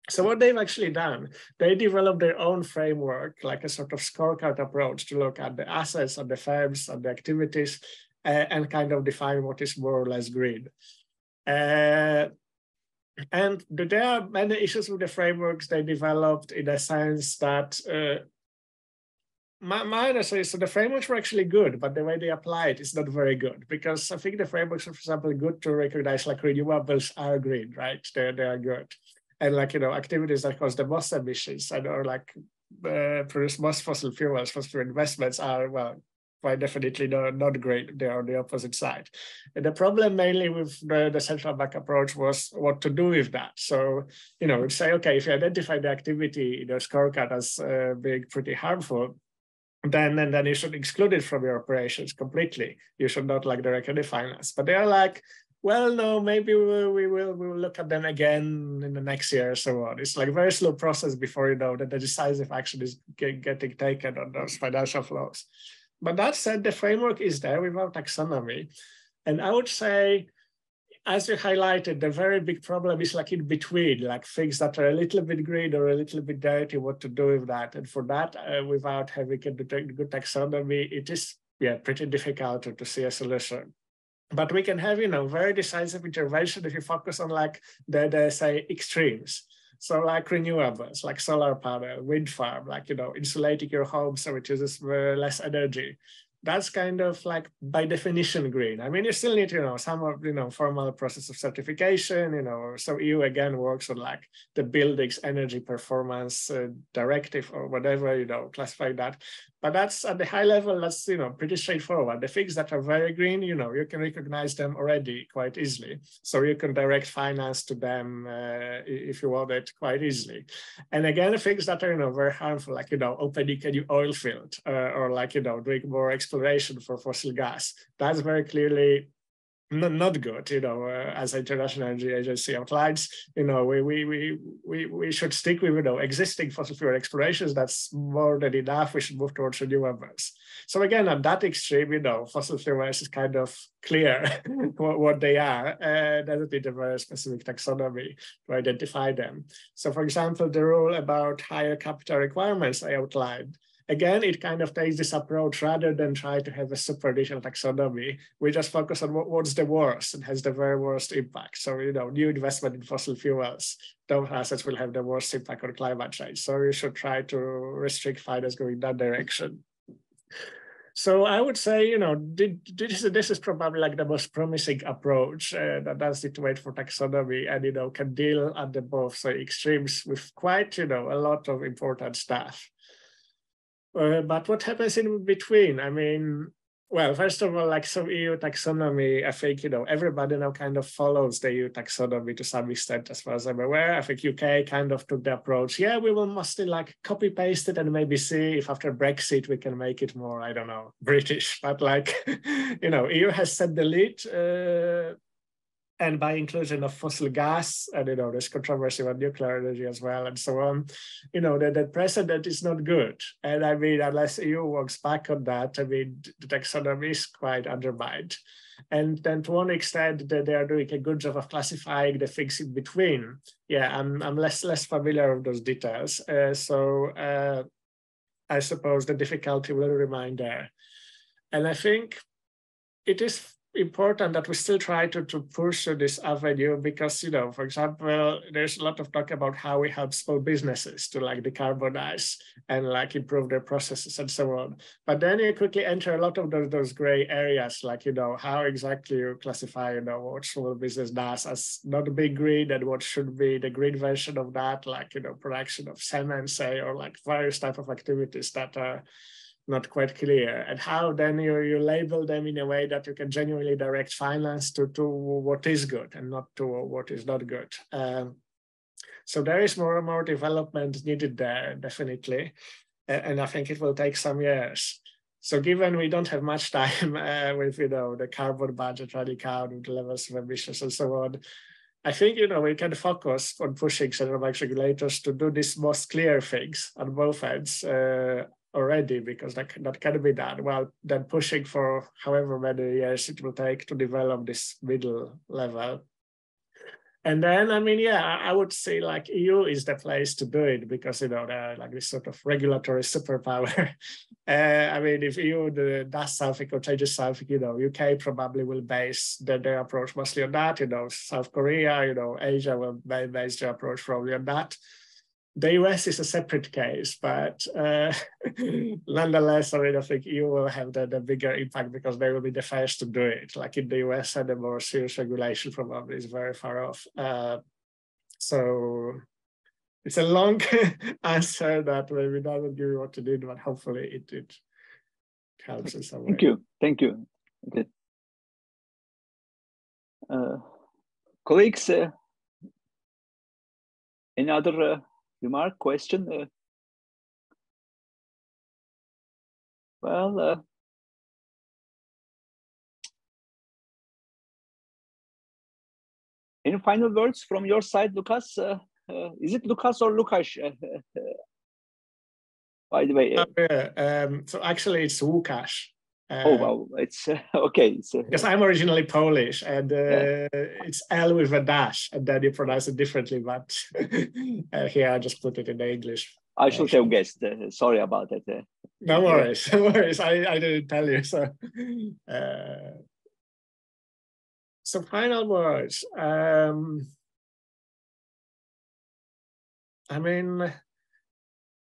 So what they've actually done, they developed their own framework, like a sort of scorecard approach to look at the assets of the firms and the activities, and kind of define what is more or less green. And there are many issues with the frameworks they developed, in a sense that my understanding is, so the frameworks were actually good, but the way they apply it is not very good, because I think the frameworks are, for example, good to recognize like renewables are green, right? They are good. And like, activities that cause the most emissions and or like produce most fossil fuels, fossil investments are, well, quite definitely not great. They are on the opposite side. And the problem mainly with the central bank approach was what to do with that. So, we'd say, okay, if you identify the activity in your scorecard as being pretty harmful, then you should exclude it from your operations completely. You should not like directly finance. But they are like, well, no, maybe we will look at them again in the next year or so on. It's like a very slow process before that the decisive action is getting taken on those financial flows. But that said, the framework is there without taxonomy. And I would say, as you highlighted, the very big problem is like in between, like things that are a little bit green or a little bit dirty, what to do with that. And for that, without having a good taxonomy, it is pretty difficult to see a solution. But we can have, very decisive intervention if you focus on like the say extremes. So like renewables, like solar panel, wind farm, like, insulating your home so it uses less energy. That's kind of like by definition green. You still need, some of, formal process of certification, so EU again works on like the buildings energy performance directive or whatever, classify that. But that's at the high level, that's, pretty straightforward. The things that are very green, you can recognize them already quite easily. So you can direct finance to them if you want it quite easily. And again, the things that are, very harmful, like, opening a new oil field or like, doing more exploration for fossil gas. That's very clearly not good, as the International Energy Agency outlines, we should stick with, existing fossil fuel explorations. That's more than enough. We should move towards renewables. So again, at that extreme, fossil fuels is kind of clear what they are. Doesn't need a very specific taxonomy to identify them. So for example, the rule about higher capital requirements I outlined, again, it kind of takes this approach rather than try to have a super detailed taxonomy. We just focus on what's the worst and has the very worst impact. So, new investment in fossil fuels, those assets will have the worst impact on climate change. So you should try to restrict finance going that direction. So I would say, this is probably like the most promising approach that does need to wait for taxonomy and, can deal at the both extremes with quite, a lot of important stuff. But what happens in between? I mean, well, first of all, like some EU taxonomy, I think, everybody now kind of follows the EU taxonomy to some extent, as far as I'm aware. I think UK kind of took the approach, yeah, we will mostly like copy paste it and maybe see if after Brexit we can make it more, I don't know, British. But like, EU has set the lead. And by inclusion of fossil gas, and there's controversy about nuclear energy as well, and so on, the precedent is not good. And I mean, unless EU works back on that, I mean, the taxonomy is quite undermined. And then to one extent, they are doing a good job of classifying the things in between. Yeah, I'm less familiar with those details. So I suppose the difficulty will remain there. And I think it is important that we still try to pursue this avenue because, for example, there's a lot of talk about how we help small businesses to like decarbonize and like improve their processes and so on. But then you quickly enter a lot of those gray areas, like, how exactly you classify, what small business does as not being green and what should be the green version of that, like, production of cement, say, or like various type of activities that are not quite clear, and how then you label them in a way that you can genuinely direct finance to what is good and not to what is not good. So there is more development needed there, definitely, and I think it will take some years. So given we don't have much time with the carbon budget running out, with the levels of emissions and so on, I think we can focus on pushing central bank regulators to do these most clear things on both ends already, because that can be done. Well, then pushing for however many years it will take to develop this middle level. And then, I mean, yeah, I would say like EU is the place to do it because, they're like this sort of regulatory superpower. I mean, if EU does something or changes something, UK probably will base their approach mostly on that. South Korea, Asia will base their approach probably on that. The US is a separate case, but nonetheless, I mean, I think EU will have the bigger impact because they will be the first to do it. Like in the US, and the more serious regulation probably is very far off. So it's a long answer that maybe doesn't give you what to do, but hopefully it helps in some way. Thank you. Okay. Colleagues, any other remark, question? Well, any final words from your side, Lukasz? Is it Lukasz or Lukasz? By the way. So actually, it's Łukasz. Oh, wow, it's okay. Because I'm originally Polish, and it's L with a dash, and then you pronounce it differently, but here I just put it in the English. I should have guessed. Sorry about that. No worries, no worries. I didn't tell you. So final words. I mean,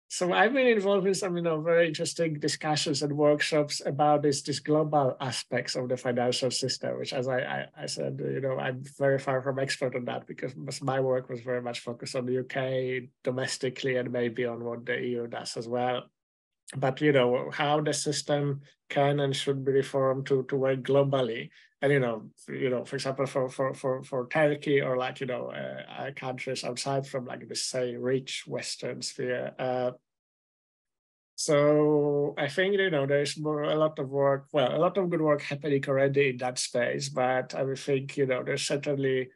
so I've been involved in some, very interesting discussions and workshops about these global aspects of the financial system, which, as I said, I'm very far from expert on that because my work was very much focused on the UK domestically and maybe on what the EU does as well. But, how the system can and should be reformed to work globally. And, for example, for Turkey or like, countries outside from like the, say, rich Western sphere. So I think, there's a lot of work, a lot of good work happening already in that space, but I think, there's certainly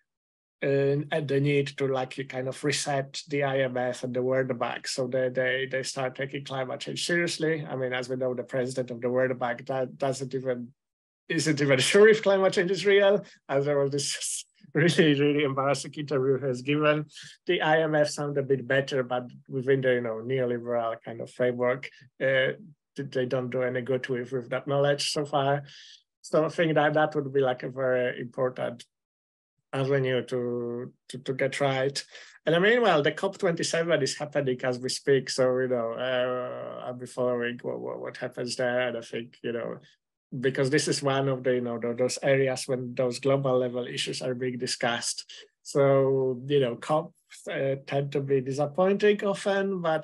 the need to kind of reset the IMF and the World Bank so that they start taking climate change seriously. I mean, as we know, the president of the World Bank isn't even sure if climate change is real, as there was this really, really embarrassing interview he has given. The IMF sound a bit better, but within the neoliberal kind of framework, they don't do any good with that knowledge so far. So I think that would be like a very important avenue to get right. And I mean, well, the COP27 is happening as we speak, so I'll be following what happens there, and I think because this is one of the those areas when those global level issues are being discussed. So COP tend to be disappointing often, but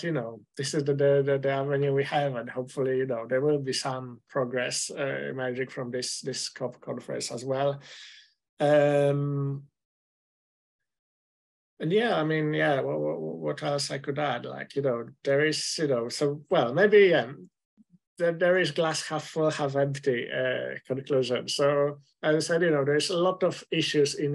this is the avenue we have, and hopefully there will be some progress emerging from this COP conference as well. And yeah, I mean, what else I could add? There is, so, well, maybe there is glass half full, half empty conclusion. So as I said, there's a lot of issues in,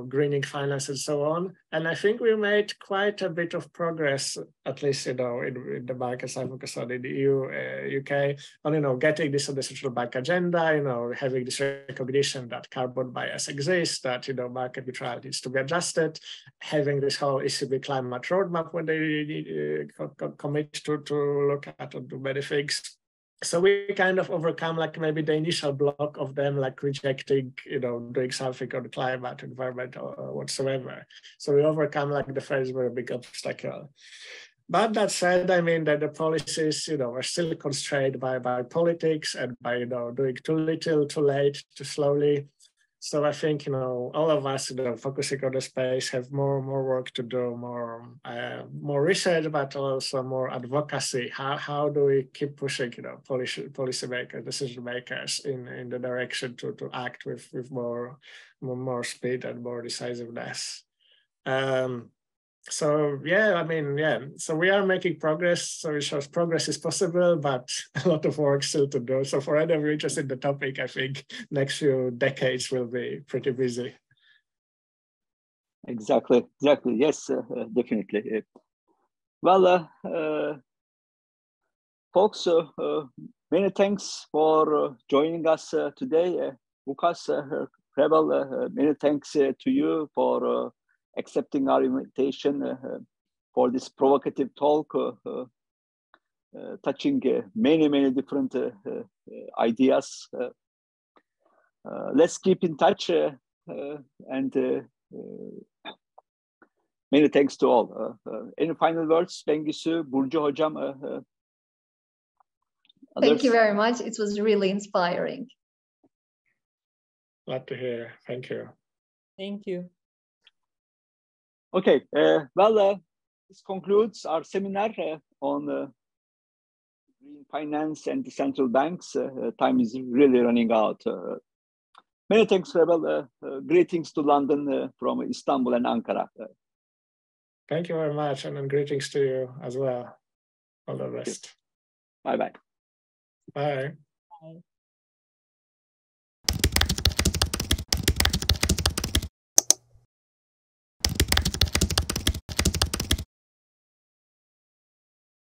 greening finance and so on. And I think we made quite a bit of progress, at least, in the markets I focus on in the EU, UK, on, getting this on the central bank agenda, having this recognition that carbon bias exists, that, market neutrality needs to be adjusted, having this whole ECB climate roadmap when they commit to look at and do many things. So we kind of overcome maybe the initial block of them rejecting, doing something on climate, environment, or whatsoever. So we overcome the first very big obstacle. But that said, I mean that the policies, are still constrained by politics and by, doing too little, too late, too slowly. So I think, all of us, focusing on the space have more work to do, more research, but also more advocacy. How do we keep pushing, policymakers, decision makers in the direction to act with more speed and more decisiveness? So yeah, I mean, so we are making progress. So it shows progress is possible, but a lot of work still to do. So for anyone interested in the topic, I think next few decades will be pretty busy. Exactly. Yes, definitely. Well, folks, many thanks for joining us today. Lukasz Krebel, many thanks to you for accepting our invitation for this provocative talk, touching many different ideas. Let's keep in touch, and many thanks to all. Any final words, Bengisu, Burcu Hocam? Thank you very much. It was really inspiring. Glad to hear. Thank you. Thank you. Okay, well, this concludes our seminar on green finance and the central banks. Time is really running out. Many thanks, Krebel. Greetings to London from Istanbul and Ankara. Thank you very much, and greetings to you as well. All the best. Bye-bye. Bye. Bye.